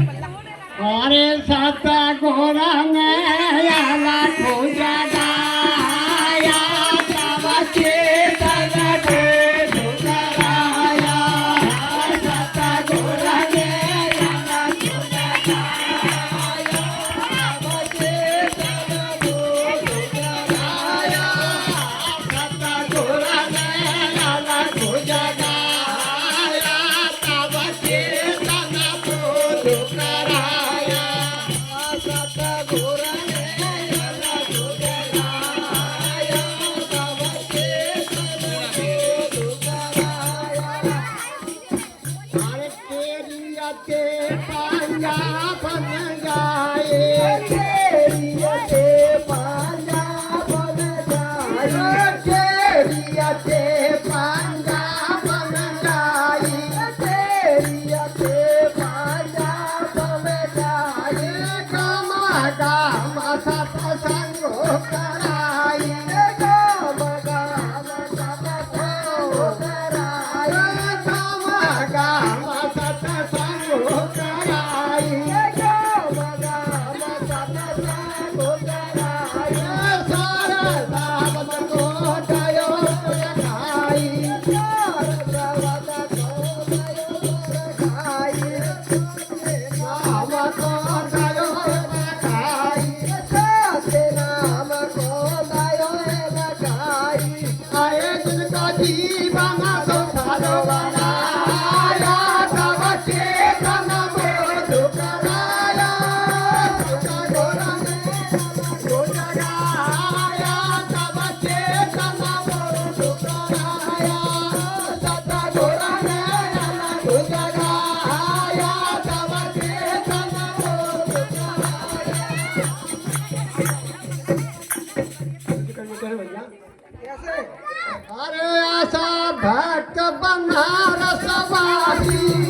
अरे सता घोड़ा में आला खोजा गाया तब के तला के दुखराया सता घोड़ा में आला खोजा गाया तब के तला के दुखराया सता घोड़ा में आला खोजा गाया तब के तला के दुखराया अरे आशा भक्त बनारस वाली